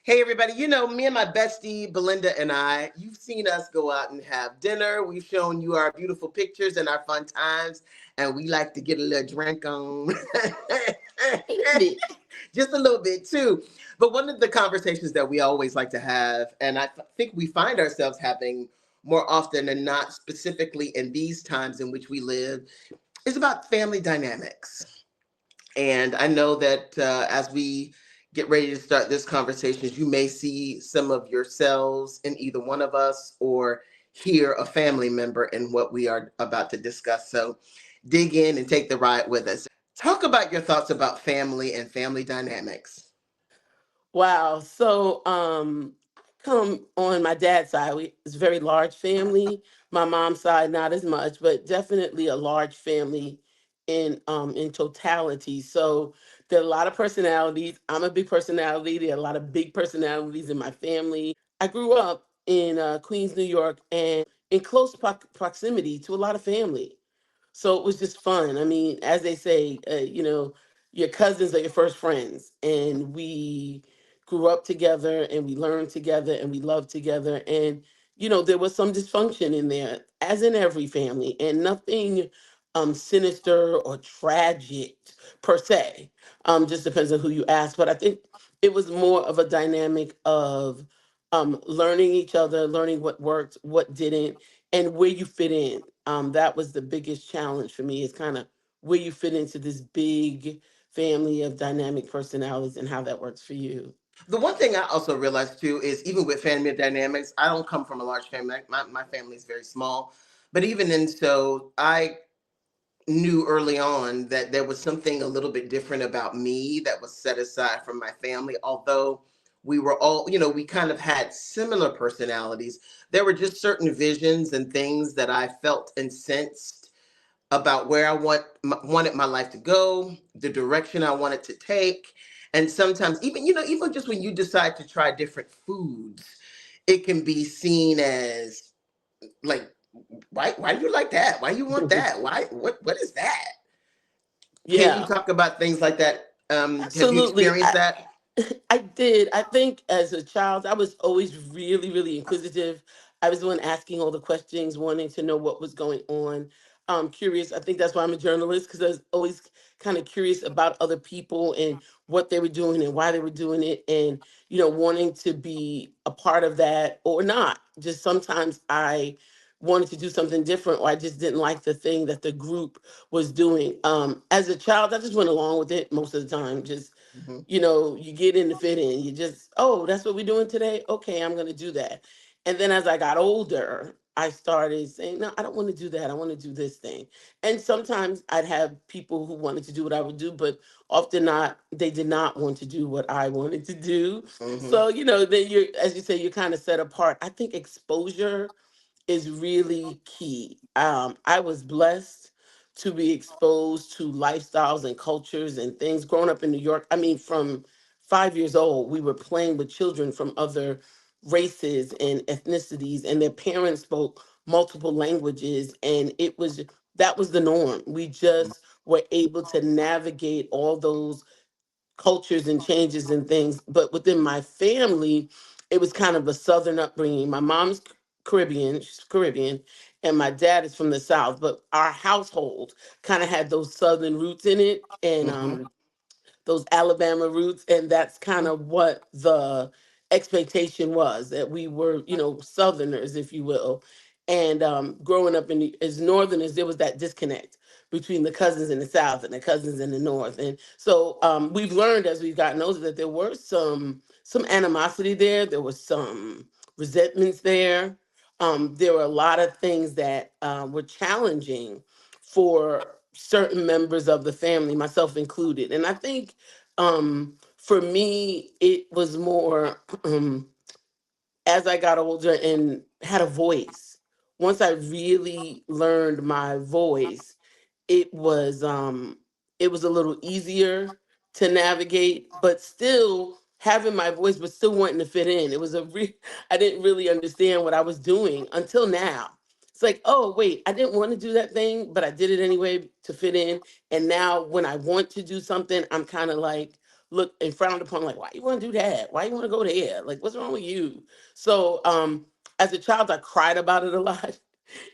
Hey, everybody. Me and my bestie, Belinda, and you've seen us go out and have dinner. We've shown you our beautiful pictures and our fun times, and we like to get a little drink on. Bit. Just a little bit, too. But one of the conversations that we always like to have, and think we find ourselves having more often than not, specifically in these times in which we live, is about family dynamics. And I know that as we get ready to start this conversation, you may see some of yourselves in either one of us or hear a family member in what we are about to discuss. So dig in and take the ride with us. Talk about your thoughts about family and family dynamics. Wow. Come on my dad's side. It's a very large family. My mom's side, not as much, but definitely a large family in totality. So there are a lot of personalities. I'm a big personality. There are a lot of big personalities in my family. I grew up in Queens, New York, and in close proximity to a lot of family. So it was just fun. I mean, as they say, your cousins are your first friends, and we grew up together, and we learned together, and we loved together. And there was some dysfunction in there, as in every family, and nothing sinister or tragic per se. Just depends on who you ask. But I think it was more of a dynamic of learning each other, learning what worked, what didn't, and where you fit in. That was the biggest challenge for me, is kind of where you fit into this big family of dynamic personalities and how that works for you. The one thing I also realized too is even with family dynamics, I don't come from a large family. My family is very small. But even in so, I knew early on that there was something a little bit different about me that was set aside from my family. Although we were all, we kind of had similar personalities, there were just certain visions and things that I felt and sensed about where wanted my life to go, the direction I wanted to take. And sometimes even, even just when you decide to try different foods, it can be seen as like, why do you like that? Why you want that? Why what is that? Can you Yeah, talk about things like that? Have you absolutely. experienced that? I did. I think as a child, I was always really, really inquisitive. I was the one asking all the questions, wanting to know what was going on. Curious. I think that's why I'm a journalist, because I was always kind of curious about other people and what they were doing and why they were doing it, and wanting to be a part of that or not. Just sometimes I wanted to do something different, or I just didn't like the thing that the group was doing. As a child, I just went along with it most of the time. Just Hmm. you get in to fit in. You just, oh, that's what we're doing today. Okay, I'm going to do that. And then as I got older, I started saying, no, I don't want to do that. I want to do this thing. And sometimes I'd have people who wanted to do what I would do, but often not, they did not want to do what I wanted to do. Hmm. So, then you're, as you say, you're kind of set apart. I think exposure is really key. I was blessed to be exposed to lifestyles and cultures and things growing up in New York. I mean, from 5 years old, we were playing with children from other races and ethnicities, and their parents spoke multiple languages, and that was the norm. We just were able to navigate all those cultures and changes and things. But within my family, it was kind of a Southern upbringing. My mom's Caribbean, she's Caribbean, and my dad is from the South. But our household kind of had those Southern roots in it, and Hmm. those Alabama roots, and that's kind of what the expectation was, that we were, Southerners, if you will. And growing up as Northerners, there was that disconnect between the cousins in the South and the cousins in the North, and so we've learned as we've gotten older that there were some animosity there. There was some resentments there. There were a lot of things that were challenging for certain members of the family, myself included. And I think for me, it was more as I got older and had a voice. Once I really learned my voice, it was um it was a little easier to navigate, but still having my voice, but still wanting to fit in. It was I didn't really understand what I was doing until now. It's like, oh wait, I didn't want to do that thing, but I did it anyway to fit in. And now when I want to do something, I'm kind of like looked and frowned upon, like, why you want to do that? Why you want to go there? Like, what's wrong with you? So as a child, I cried about it a lot.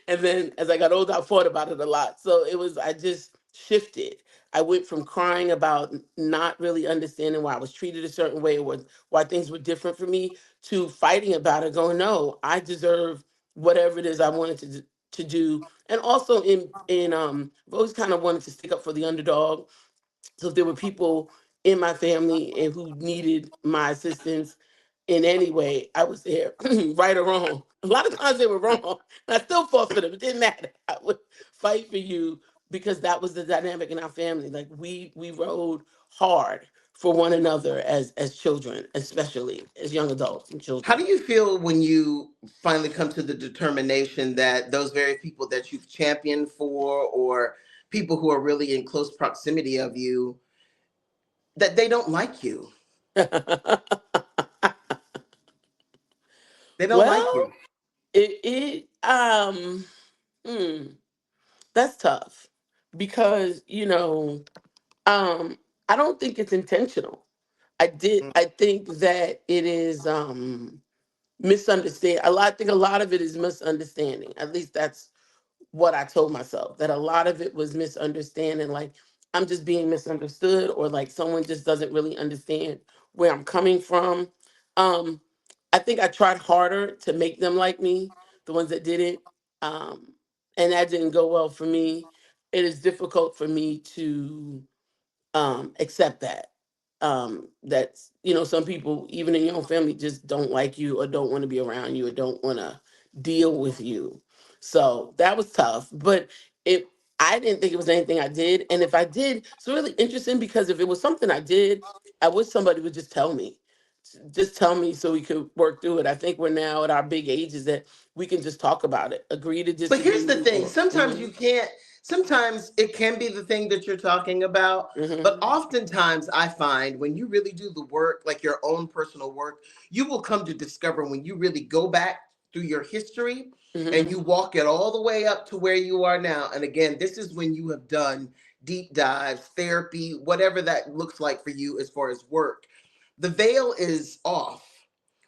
And then as I got older, I thought about it a lot. So I just shifted. I went from crying about not really understanding why I was treated a certain way, or why things were different for me, to fighting about it, going, no, I deserve whatever it is I wanted to do. And also I've always kind of wanted to stick up for the underdog. So if there were people in my family and who needed my assistance in any way, I was there, right or wrong. A lot of times they were wrong, and I still fought for them. It didn't matter. I would fight for you because that was the dynamic in our family. Like we rode hard for one another as children, especially as young adults and How children. do you feel when you finally come to the determination that those very people that you've championed for, or people who are really in close proximity of you, that they don't like you? They don't like Well, you. it hmm, that's tough because I don't think it's intentional. Mm. I think that it is misunderstand I think a lot of it is misunderstanding. At least that's what I told myself, that a lot of it was misunderstanding, like I'm just being misunderstood, or like someone just doesn't really understand where I'm coming from. Um, I think I tried harder to make them like me, the ones that didn't. Um, and that didn't go well for me. It is difficult for me to accept that. That's, some people, even in your own family, just don't like you, or don't want to be around you, or don't want to deal with you. So that was tough. But it I didn't think it was anything I did. And if I did, it's really interesting, because if it was something I did, I wish somebody would just tell me. Just tell me so we could work through it. I think we're now at our big ages that we can just talk about it, agree to But here's the disagree, thing, or sometimes you can't, sometimes it can be the thing that you're talking about, mhm, but oftentimes I find when you really do the work, like your own personal work, you will come to discover when you really go back through your history and mhm, you walk it all the way up to where you are now. And again, this is when you have done deep dives, therapy, whatever that looks like for you as far as work. The veil is off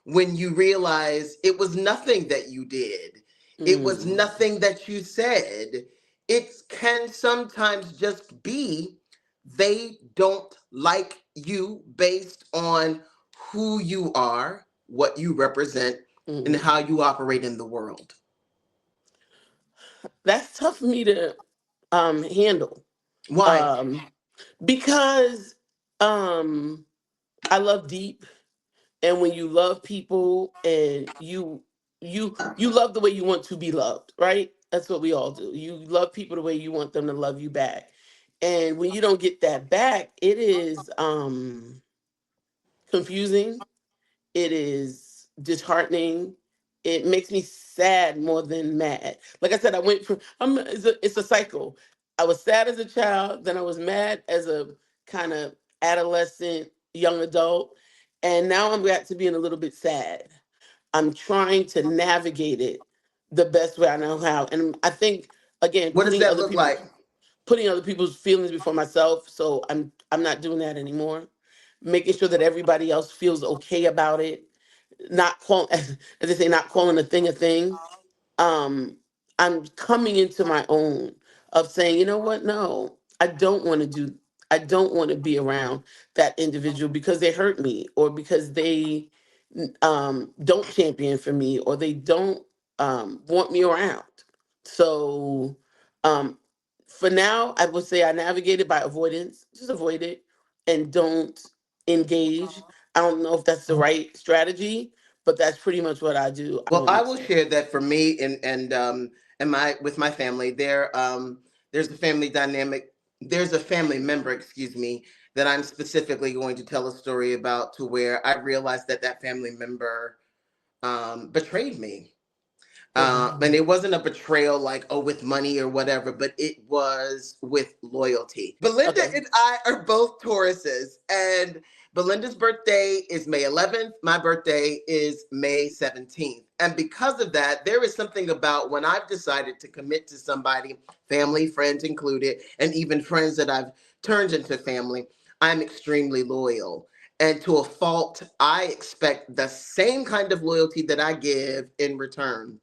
when you realize it was nothing that you did, it was mhm. nothing that you said. It can sometimes just be they don't like you based on who you are, what you represent, and Mhm. how you operate in the world. That's tough for me to handle. Why? Um because um I love deep, and when you love people, and you love the way you want to be loved, right? That's what we all do. You love people the way you want them to love you back. And when you don't get that back, it is confusing. It is disheartening. It makes me sad more than mad. Like I said, I went from it's a cycle. I was sad as a child, then I was mad as a kind of adolescent, young adult, and now I'm back to being a little bit sad. I'm trying to navigate it the best way I know how. And I think, again, What does that look like? putting other people's feelings before myself. So I'm not doing that anymore. Making sure that everybody else feels okay about it, not calling, as they say, not calling a thing a thing. um I'm coming into my own of saying, you know what, no, I don't want to be around that individual because they hurt me, or because they don't champion for me, or they don't want me around. So um for now, I would say I navigate it by avoidance. Just avoid it and don't engage. I don't know if that's the right strategy, but that's pretty much what I do. Well, I will share that for me and my with my family, there's a family dynamic. There's a family member, excuse me, that I'm specifically going to tell a story about, to where I realized that that family member betrayed me. Oh And wow. it wasn't a betrayal like, oh, with money or whatever, but it was with loyalty. Belinda Okay. and I are both Tauruses, and Belinda's birthday is May 11th. My birthday is May 17th. And because of that, there is something about when I've decided to commit to somebody, family, friends included, and even friends that I've turned into family. I'm extremely loyal. And to a fault, I expect the same kind of loyalty that I give in return,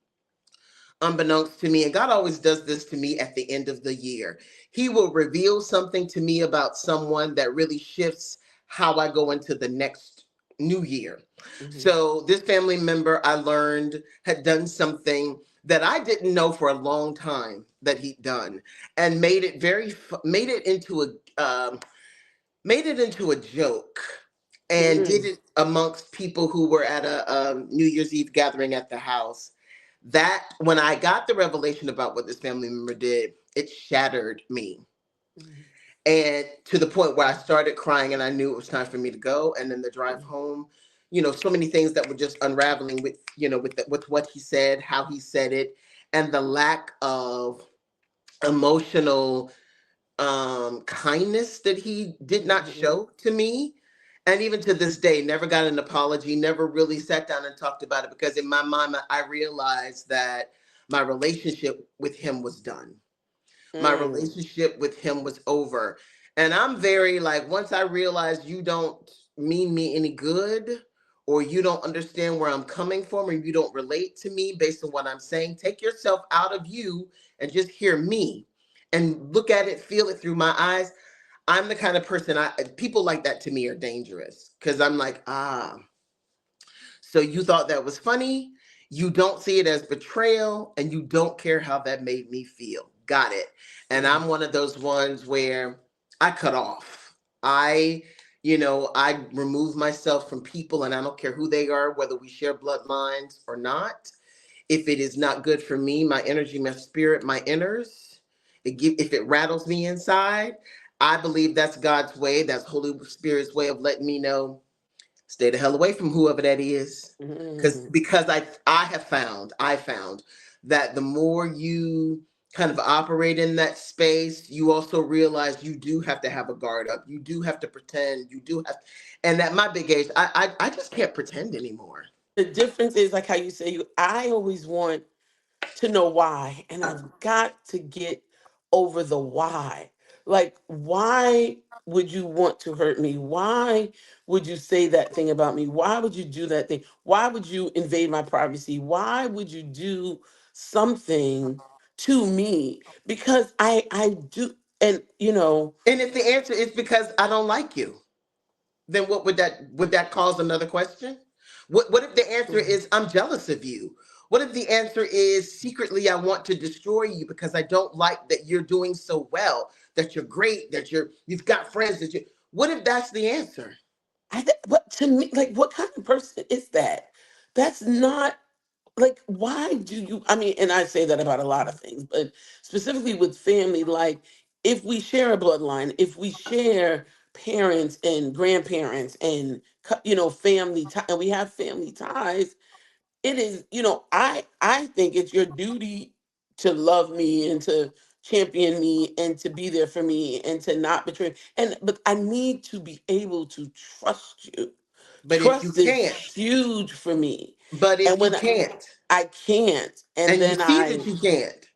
unbeknownst to me. And God always does this to me at the end of the year. He will reveal something to me about someone that really shifts how I go into the next new year. Mhm. So, this family member I learned had done something that I didn't know for a long time that he'd done, and made it into a joke, and did Mm. it amongst people who were at a New Year's Eve gathering at the house. That when I got the revelation about what this family member did, it shattered me. Mhm. And to the point where I started crying and I knew it was time for me to go. And then the drive Mhm. home, so many things that were just unraveling with, with what he said, how he said it, and the lack of emotional kindness that he did not Mhm. show to me. And even to this day, never got an apology, never really sat down and talked about it, because in my mind I realized that my relationship with him was done. My Mm. relationship with him was over. And I'm very like, once I realize you don't mean me any good, or you don't understand where I'm coming from, or you don't relate to me based on what I'm saying, take yourself out of you and just hear me and look at it, feel it through my eyes. I'm the kind of person, I people like that to me are dangerous, because I'm like, so you thought that was funny. You don't see it as betrayal, and you don't care how that made me feel. Got it. And Mm. I'm one of those ones where I cut off. I remove myself from people, and I don't care who they are, whether we share bloodlines or not. If it is not good for me, my energy, my spirit, my inners, if it rattles me inside, I believe that's God's way. That's Holy Spirit's way of letting me know, stay the hell away from whoever that is. Mhm. Because I found that the more you kind of operate in that space, you also realize you do have to have a guard up. You do have to pretend. You do have, and at my big age, I just can't pretend anymore. The difference is like how you say I always want to know why. And I've got to get over the why. Like, why would you want to hurt me? Why would you say that thing about me? Why would you do that thing? Why would you invade my privacy? Why would you do something to me? Because I do, and And if the answer is because I don't like you, then what would that cause another question? What if the answer mm, is I'm jealous of you? What if the answer is secretly I want to destroy you because I don't like that you're doing so well, that you're great, that you've got friends that you what if that's the answer? but to me, like, what kind of person is that? That's not like, why do you, I mean, and I say that about a lot of things, but specifically with family, like, if we share a bloodline, if we share parents and grandparents and family and we have family ties, it is, I think it's your duty to love me and to champion me and to be there for me and to not betray, but I need to be able to trust you. But if you Trust is can't, huge for me. but And if you when can't, I can't, and and you then see that you can't,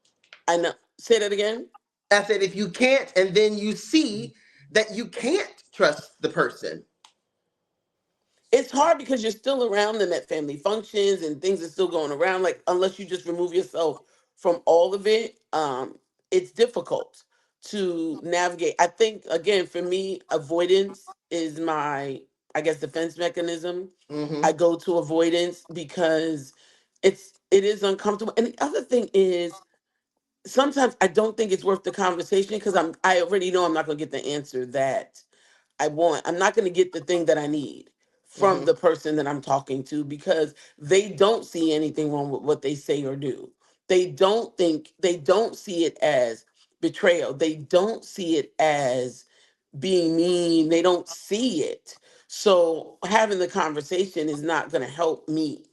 I know, say that again. I said if you can't, and then you see that you can't trust the person. It's hard because you're still around them at family functions and things are still going around. Like, unless you just remove yourself from all of it, it's difficult to navigate. I think, again, for me, avoidance is my, I guess, defense mechanism. I Hmm. go to avoidance because it is uncomfortable. And the other thing is, sometimes I don't think it's worth the conversation because I already know I'm not going to get the answer that I want. I'm not going to get the thing that I need from Hmm. the person that I'm talking to because they don't see anything wrong with what they say or do. They don't see it as betrayal. They don't see it as being mean. They don't see it. So having the conversation is not going to help me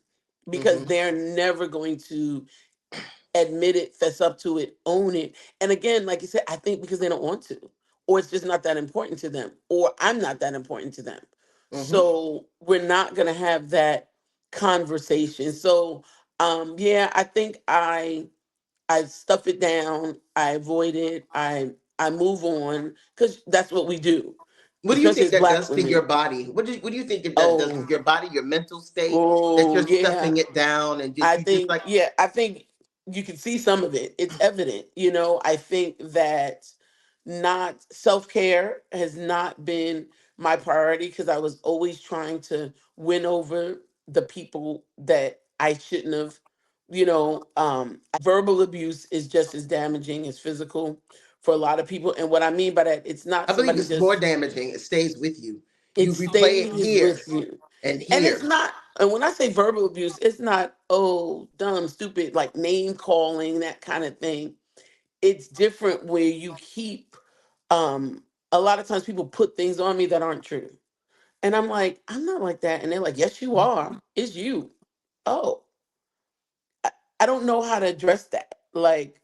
because Hmm. they're never going to admit it, fess up to it, own it. And again, like you said, I think because they don't want to, or it's just not that important to them, or I'm not that important to them. Hmm. So we're not going to have that conversation. So yeah, I think I stuff it down, I avoid it, I move on because that's what we do. What do you especially think as that Black does to your women. body? What do you think that does to Oh, your body, your mental state, that oh, you're yeah. stuffing it down and I you just think, like yeah, I think you can see some of it. It's evident, I think that not self care has not been my priority because I was always trying to win over the people that I shouldn't have. Verbal abuse is just as damaging as physical for a lot of people. And what I mean by that, it's not I believe somebody it's more just, damaging. It stays with you. it You replay it stays here with you. and And it's here. not, and when I say verbal abuse, it's not, oh, dumb, stupid, like name calling, that kind of thing. It's different where you keep, a lot of times people put things on me that aren't true. And I'm like, I'm not like that. And they're like, yes, you are. It's you. Oh, I, I don't know how to address that. Like,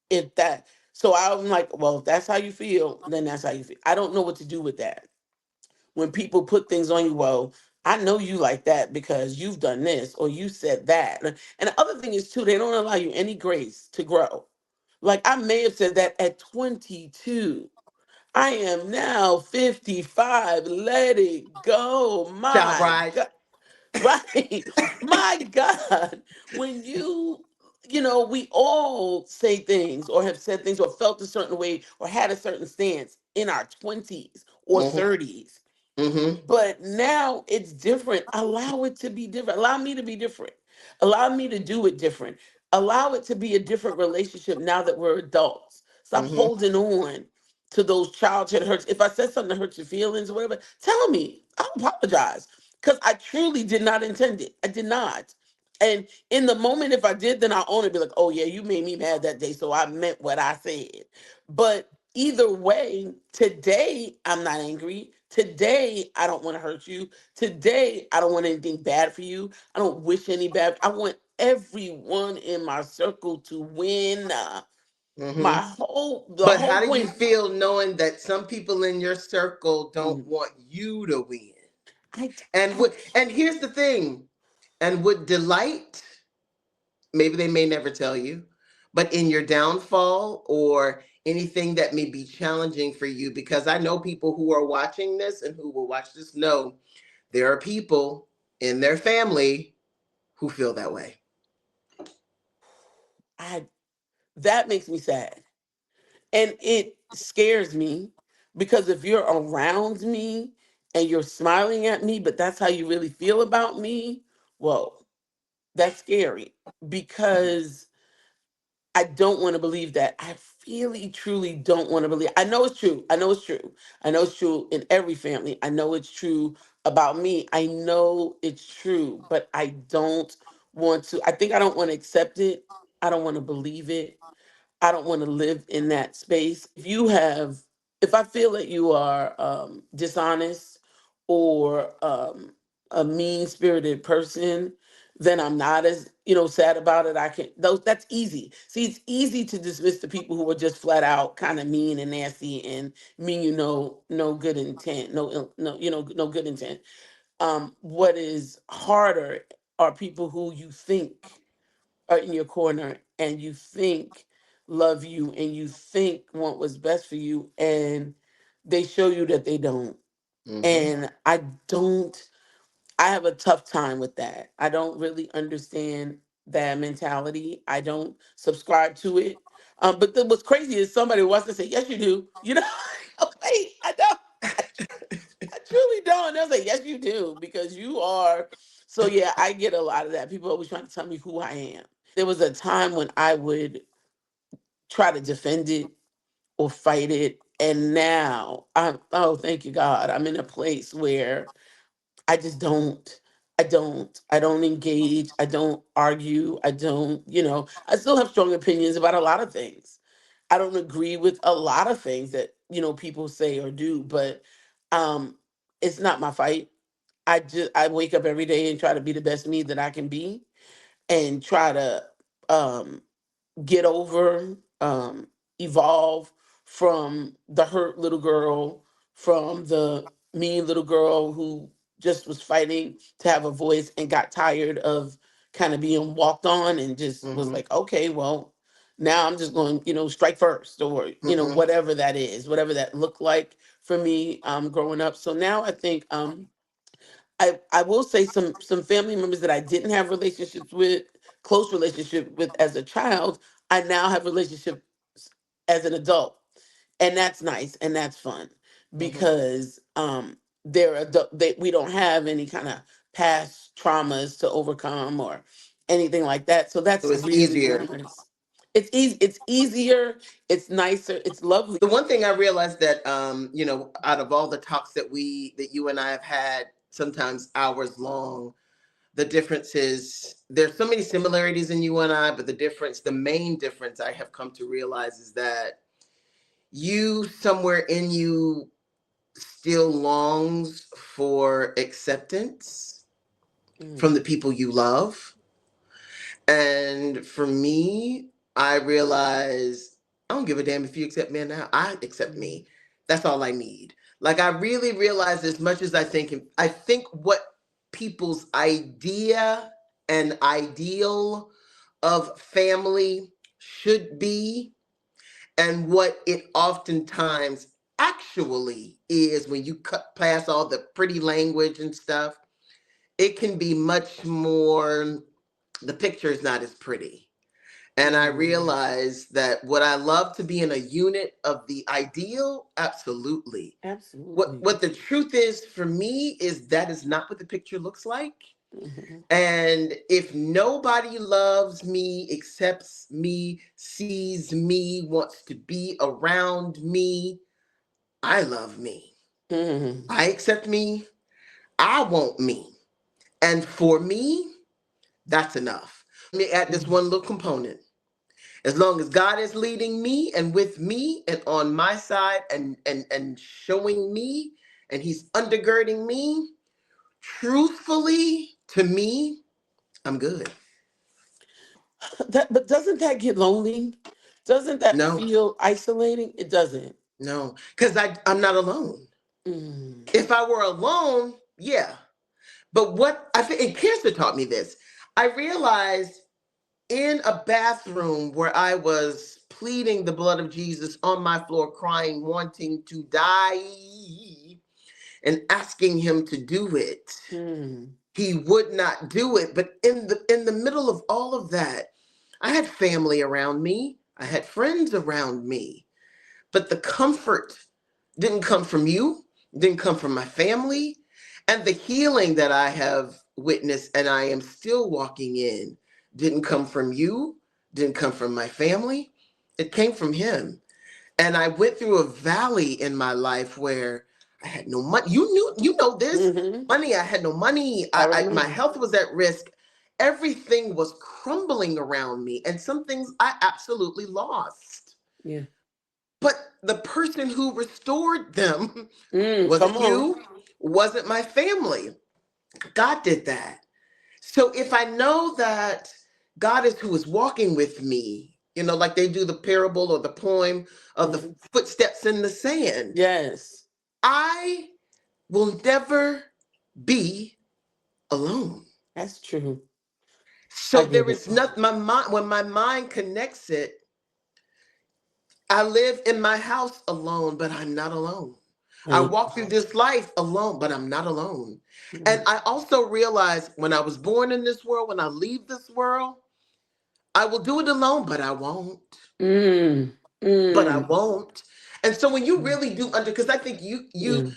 if that, so I'm like, well, if that's how you feel, then that's how you feel. I don't know what to do with that when people put things on you. Well, I know you like that because you've done this or you said that. And the other thing is too, they don't allow you any grace to grow. Like I may have said that at 22. I am now 55. Let it go. Child My bride. God. Right. My God. When we all say things or have said things or felt a certain way or had a certain stance in our 20s or Mm-hmm. 30s. Mm-hmm. But now it's different. Allow it to be different. Allow me to be different. Allow me to do it different. Allow it to be a different relationship now that we're adults. Stop Mm-hmm. holding on to those childhood hurts. If I said something that hurts your feelings or whatever, tell me. I'll apologize because I truly did not intend it. I did not. And in the moment, if I did, then I'll own it. Be like, oh yeah, you made me mad that day, so I meant what I said. But either way, today I'm not angry. Today I don't want to hurt you. Today I don't want anything bad for you. I don't wish any bad. I want everyone in my circle to win. Mm-hmm. My whole the But whole how do you point. feel knowing that some people in your circle don't Mm, want you to win? I, And I and here's the thing, and would delight, maybe they may never tell you, but in your downfall or anything that may be challenging for you, because I know people who are watching this and who will watch this know there are people in their family who feel that way. I that makes me sad. And it scares me because if you're around me and you're smiling at me, but that's how you really feel about me, whoa, that's scary because I don't want to believe that. I really, truly don't want to believe. I know it's true. I know it's true. I know it's true in every family. I know it's true about me. I know it's true, but I don't want to. I think I don't want to accept it. I don't want to believe it. I don't want to live in that space. If I feel that you are dishonest or a mean spirited person, then I'm not as sad about it. I can those That's easy. See, it's easy to dismiss the people who are just flat out kind of mean and nasty and mean no good intent, no good intent. What is harder are people who you think are in your corner and you think love you and you think want what's best for you and they show you that they don't. Mm-hmm. And I have a tough time with that. I don't really understand that mentality. I don't subscribe to it. But what's crazy is somebody wants to say, yes, you do. Oh, wait, I don't. I truly don't. They'll say, yes, you do, because you are. So, yeah, I get a lot of that. People always trying to tell me who I am. There was a time when I would try to defend it or fight it. And now oh, thank you, God. I'm in a place where I just don't. I don't engage. I don't argue. I still have strong opinions about a lot of things. I don't agree with a lot of things that, people say or do, but um it's not my fight. I wake up every day and try to be the best me that I can be and try to um get over, evolve from the hurt little girl, from the mean little girl who just was fighting to have a voice and got tired of kind of being walked on and just was Mm-hmm. like, okay, well, now I'm just going, strike first or, Mm-hmm. whatever that is, whatever that looked like for me growing up. So now I think I will say some family members that I didn't have relationships with, close relationship with as a child, I now have relationships as an adult. And that's nice and that's fun Mhm. because we don't have any kind of past traumas to overcome or anything like that. So So that's it's really, easier. really nice. It's easy, it's easier, it's nicer, it's lovely. The one thing I realized that out of all the talks that you and I have had, sometimes hours long, the difference is there's so many similarities in you and I, but the main difference I have come to realize is that you somewhere in you still longs for acceptance from Mm, the people you love. And for me, I realized I don't give a damn if you accept me or not. I accept mm, me. That's all I need. Like I really realized as much as I think what people's idea and ideal of family should be and what it oftentimes actually is when you cut past all the pretty language and stuff, it can be much more, the picture is not as pretty. And I mm, realized that would I love to be in a unit of the ideal? Absolutely. absolutely. What the truth is for me is that is not what the picture looks like. Mhm, And if nobody loves me, accepts me, sees me, wants to be around me, I love me. mhm, I accept me. I want me. And for me, that's enough. Let me add this mhm. one little component. As long as God is leading me and with me and on my side and showing me and he's undergirding me, truthfully to me, I'm good. But doesn't that get lonely? Doesn't that No, feel isolating? It doesn't. no, because I'm not alone. Mm, If I were alone, yeah. But what I think, and Kirsten taught me this, I realized in a bathroom where I was pleading the blood of Jesus on my floor, crying, wanting to die, and asking him to do it. mm, He would not do it. But in the middle of all of that, I had family around me. I had friends around me. But the comfort didn't come from you, didn't come from my family. And the healing that I have witnessed and I am still walking in didn't come from you, didn't come from my family. It came from him. And I went through a valley in my life where I had no money. You know this. mhm. Money, I had no money. I My remember. health was at risk. Everything was crumbling around me. And some things I absolutely lost. Yeah. But the person who restored them Come wasn't on. you, wasn't my family. God did that. So if I know that God is who is walking with me, like they do the parable or the poem of the Mhm. footsteps in the sand, Yes, I will never be alone. that's true. I So get there it. is nothing, my mind, when my mind connects it, I live in my house alone, but I'm not alone. I Right. walk through this life alone, but I'm not alone. And Mhm. I also realize when I was born in this world, when I leave this world, I will do it alone, but I won't. Mm, But I mm, won't. And so when you mm. really do because I think you Yeah.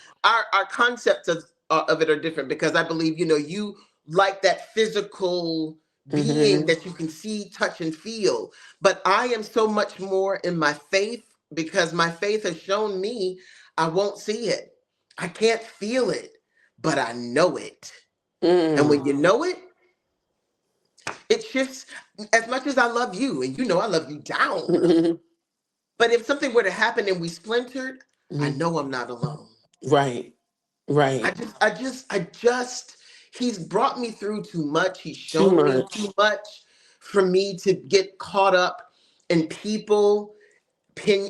our concepts of it are different because I believe you like that physical being Mhm. that you can see, touch, and feel. But I am so much more in my faith because my faith has shown me I won't see it. I can't feel it, but I know it. And Mm. when you know it, it shifts as much as I love you, and I love you down. Mhm. But if something were to happen and we splintered, I Mhm. know I'm not alone. Right. I Right. just, I just, I just, he's brought me through too much. He's Too shown me too much. much for me to get caught up in people,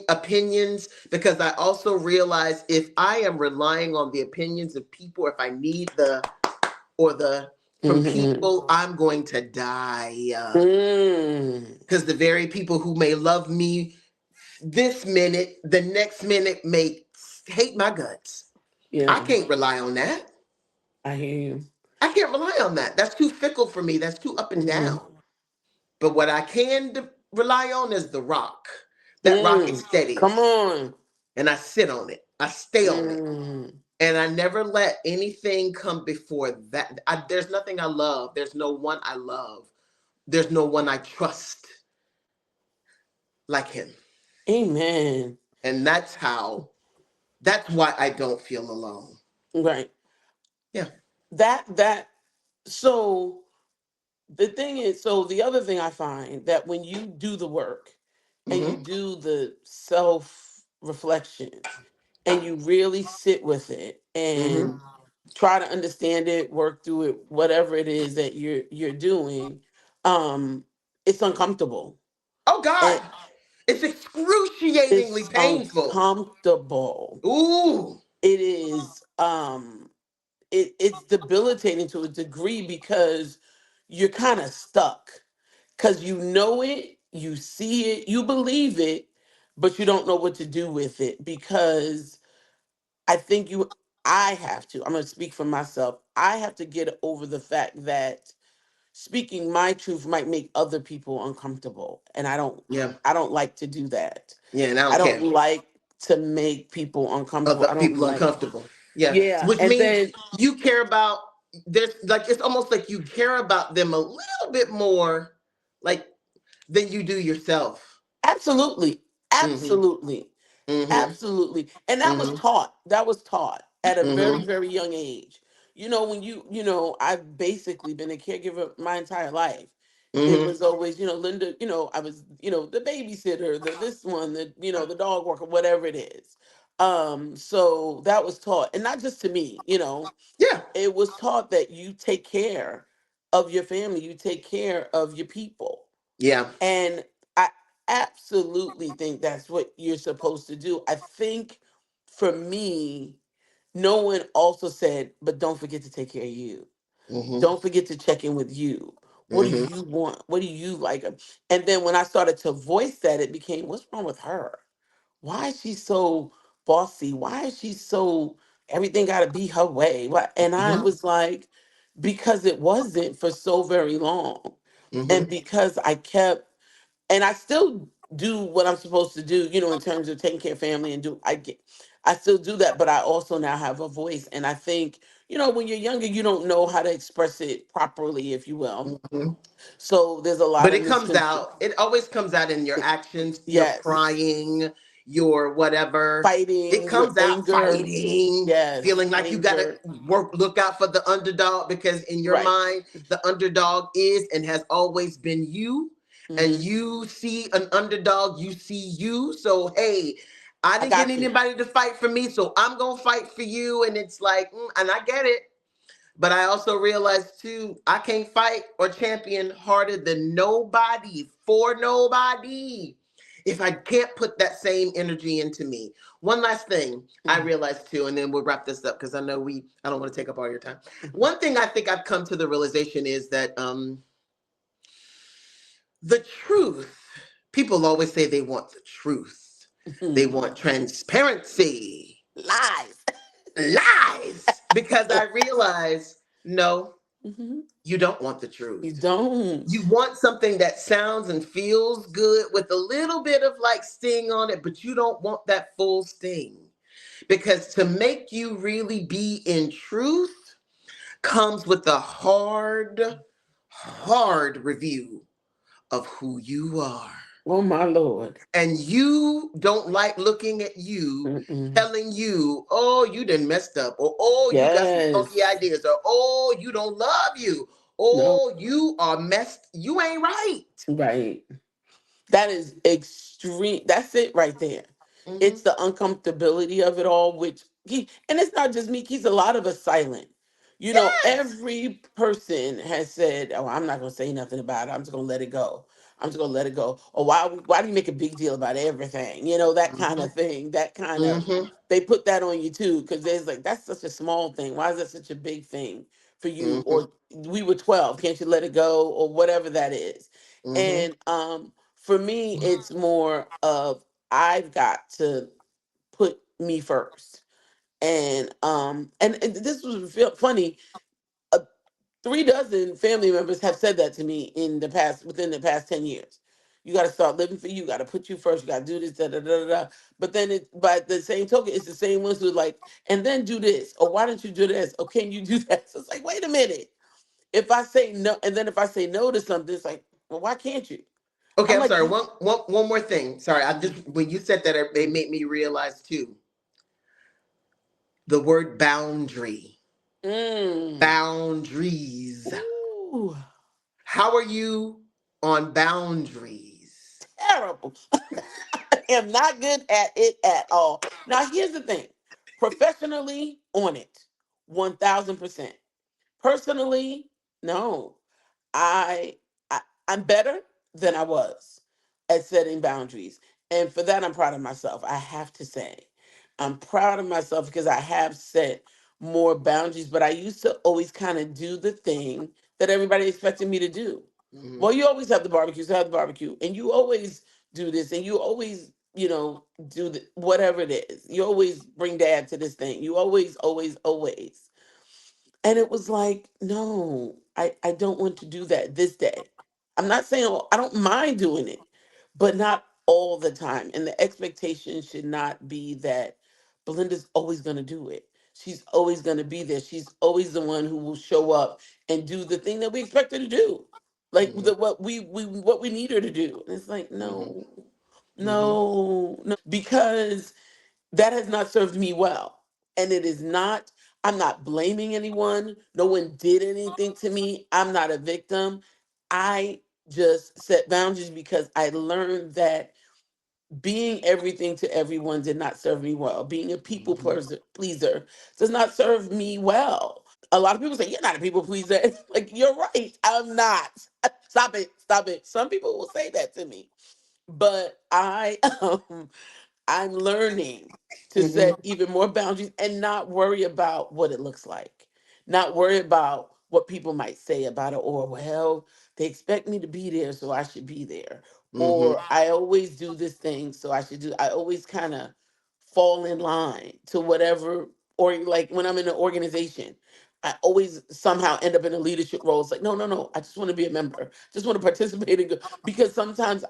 opinions, because I also realize if I am relying on the opinions of people, if I need from Mhm. people, I'm going to die. Mm. Because the very people who may love me this minute, the next minute may hate my guts. I Yeah, can't rely on that. I hear you. I can't rely on that. That's too fickle for me. That's too up and Hmm. down. But what I can rely on is the rock. That rock is Mm. steady, Come on. and I sit on it. I stay on it, Mm. and I never let anything come before that. There's nothing I love. There's no one I love. There's no one I trust like him, Amen. and that's how. That's why I don't feel alone. Right. Yeah. That so the thing is, so the other thing I find that when you do the work and you Hmm. do the self reflection and you really sit with it Hmm. and try to understand it, work through it, whatever it is that you're doing, um, it's uncomfortable. Oh God, And it's excruciatingly it's painful. uncomfortable. Ooh. It is it's debilitating to a degree because you're kind of stuck because you know it, you see it, you believe it, but you don't know what to do with it because I think I have to, I'm going to speak for myself. I have to get over the fact that speaking my truth might make other people uncomfortable. And Yeah. I don't like to do that. Yeah, and I I don't don't care. like to make people uncomfortable. Other I don't people like, uncomfortable. Yeah. yeah. Which And means then you care about there's like it's almost like you care about them a little bit more like than you do yourself. absolutely, Mm-hmm. absolutely. Mm-hmm. Absolutely. And that was Mm-hmm. taught. That was taught at a very, Mm-hmm. very young age. When I've basically been a caregiver my entire life. It Mm-hmm. was always, Linda, I was, the babysitter, the this one, the dog walker, whatever it is. So that was taught. And not just to me, Yeah. it was taught that you take care of your family, you take care of your people. Yeah. And I absolutely think that's what you're supposed to do. I think for me, no one also said, but don't forget to take care of you. Mm-hmm. Don't forget to check in with you. What do Mm-hmm. you want? What do you like? And then when I started to voice that, it became, what's wrong with her? Why is she so bossy? Why is she so everything got to be her way? What? And I Mm-hmm. was like, because it wasn't for so very long. And Mm-hmm. because I kept and I still do what I'm supposed to do, in terms of taking care of family and I still do that, but I also now have a voice. And I think, when you're younger, you don't know how to express it properly, if you will. Mm-hmm. So there's a lot But of it comes misconception. out, it always comes out in your actions, your Yes. crying, your whatever. It Fighting, your comes out anger. fighting, Yes. feeling like you gotta Anger. look out for the underdog because in your Right. mind, the underdog is and has always been you. And Hmm. you see an underdog, you see you. So hey, I I didn't get got you. anybody to fight for me, so I'm gonna fight for you. And it's like, and I get it. But I also realized too, I can't fight or champion harder than nobody for nobody if I can't put that same energy into me. One last thing I Mhm. realized too, and then we'll wrap this up because I don't want to take up all your time. One thing I think I've come to the realization is that the truth, people always say they want the truth. They Mhm. want transparency, Lies. lies, because I realize no, Hmm. you don't want the You truth. don't. You want something that sounds and feels good with a little bit of like sting on it, but you don't want that full sting. Because to make you really be in truth comes with a hard review of who you are. Oh my Lord. And you don't like looking at you Mm-mm. telling you, oh, you done messed up, or oh, you got some funky Yes. ideas, or oh, you don't love you, No. oh, you are messed, you ain't right. Right. That is extreme. That's it right there. It's Hmm. the uncomfortability of it all, and it's not just me, keeps a lot of us silent. Yes. Every person has said, oh, I'm not going to say nothing about it. I'm just going to let it go. I'm just going to let it go. Or why do you make a big deal about everything? That kind Hmm. of thing, that kind of, Hmm. they put that on you too, because there's like, that's such a small thing. Why is that such a big thing for you? Hmm. Or we were 12, can't you let it go? Or whatever that is. Hmm. And for me, it's more of I've got to put me first. And this was funny. Uh, 3 dozen family members have said that to me within the past 10 years. You got to start living for you. You got to put you first. You got to do this. Da, da, da, da, da. But then, by the same token, it's the same ones who are like, and then do this, or why don't you do this, or can you do that? So it's like, wait a minute. If I say no, and then if I say no to something, it's like, well, why can't you? Okay, I'm I'm like, sorry. One more thing. Sorry, I just when you said that, it made me realize too the word boundary, mm, boundaries. ooh, How are you on boundaries? terrible. I am not good at it at all. Now, here's the thing: professionally, on it, 1000%. Personally, no. I, I I'm better than I was at setting boundaries. And for that I'm proud of myself. I have to say. I'm proud of myself because I have set more boundaries, but I used to always kind of do the thing that everybody expected me to do. Hmm. Well, you always have the barbecue, so have the barbecue. And you always do this, and you always, do whatever it is. You always bring dad to this thing. You always, always, always. And it was like, no, I don't want to do that this day. I'm not saying I don't mind doing it, but not all the time. And the expectation should not be that Belinda's always going to do it. She's always going to be there. She's always the one who will show up and do the thing that we expect her to do. Like Hmm. what we need her to do. And it's like, Hmm. no, Hmm. no, because that has not served me well. And it is not, I'm not blaming anyone. No one did anything to me. I'm not a victim. I just set boundaries because I learned that being everything to everyone did not serve me well. Being a pleaser does not serve me well. A lot of people say, you're not a people pleaser. Like, you're right. I'm not. Stop it. Stop it. Some people will say that to me. But I'm learning to Hmm. set even more boundaries and not worry about what it looks like. Not worry about what people might say about it, or, well, they expect me to be there, so I should be there. Hmm. Or, I always do this thing, so I should do. I always kind of fall in line to whatever, or like when I'm in an organization, I always somehow end up in a leadership role. It's like, no, no, no. I just want to be a member. Just want to participate and go, because sometimes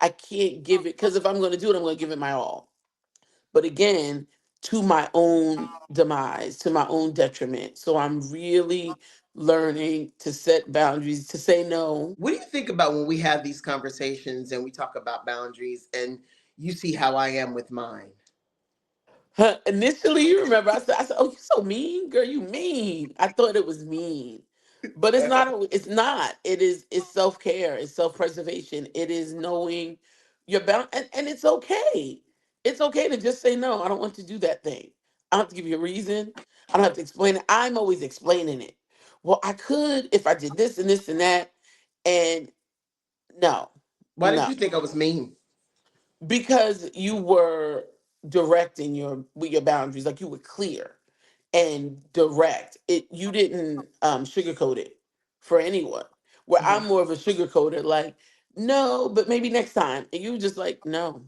I can't give it, because if I'm going to do it, I'm going to give it my all. But again, to my own demise, to my own detriment. So I'm really learning to set boundaries, to say no. What do you think about when we have these conversations and we talk about boundaries and you see how I am with mine? Huh, initially, you remember, I said, "Oh, you so mean, girl. You mean." I thought it was mean, but it's not. It's not. It's self care. It's self preservation. It is knowing you're bound, and it's okay. It's okay to just say no. I don't want to do that thing. I don't have to give you a reason. I don't have to explain it. I'm always explaining it. Well, I could if I did this and this and that, and no, Why did no, you think I was mean? because you were directing your boundaries, like you were clear and direct. You didn't sugarcoat it for anyone. Where Hmm. I'm more of a sugarcoater, like, no, but maybe next time. And you were just like, no,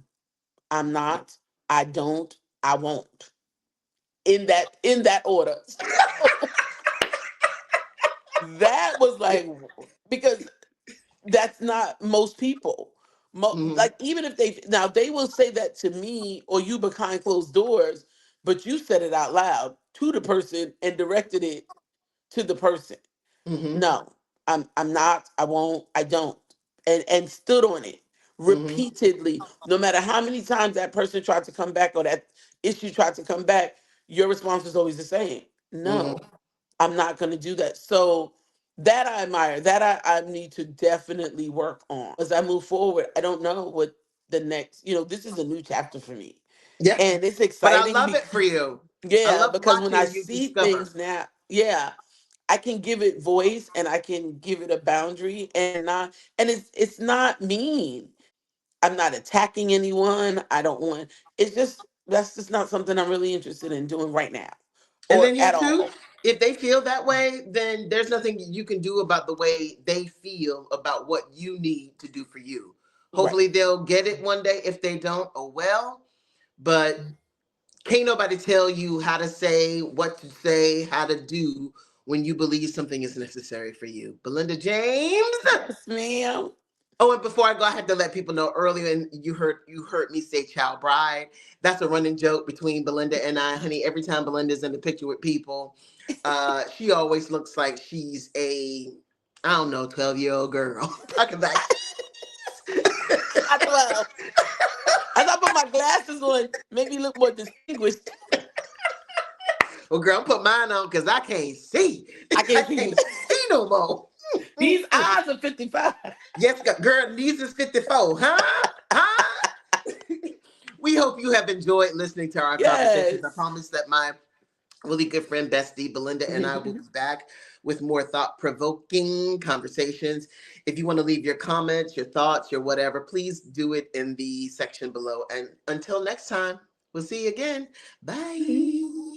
I'm not, I don't, I won't. In that order. So that was like, because that's not most people. Hmm. Like, even if they will say that to me or you behind closed doors, but you said it out loud to the person and directed it to the person. Hmm. No, I'm not, I won't, I don't. And stood on it Hmm. repeatedly. No matter how many times that person tried to come back or that issue tried to come back, your response was always the same. Hmm. No, I'm not going to do that. So that I admire, that I need to definitely work on as I move forward. I don't know what the next, this is a new chapter for me. Yeah, And it's but I exciting love it for you. I yeah, love because when I watching you see discover. things now, yeah, I can give it voice and I can give it a boundary and it's not mean. I'm not attacking anyone. I don't want it's just that's just not something I'm really interested in doing right now And or then here at too, all. if they feel that way, then there's nothing you can do about the way they feel about what you need to do for you. Right. Hopefully they'll get it one day. If they don't, oh well. But Can't nobody tell you how to say, what to say, how to do when you believe something is necessary for you. Belinda James. Yes, ma'am. Oh, and before I go, I had to let people know earlier, and you heard me say "child bride." That's a running joke between Belinda and I, honey. Every time Belinda's in the picture with people, she always looks like she's a, I don't know, 12-year-old girl. Talking about. Not 12. As I put my glasses on, make me look more distinguished. Well, girl, put mine on because I can't see. I I can't can't see. see no more. These eyes are 55. Yes, girl, these is 54, huh? Huh? We hope you have enjoyed listening to our conversations. I Yes. promise that my really good friend Bestie Belinda and I will be back with more thought-provoking conversations. If you want to leave your comments, your thoughts, your whatever, please do it in the section below. And until next time, we'll see you again. Bye.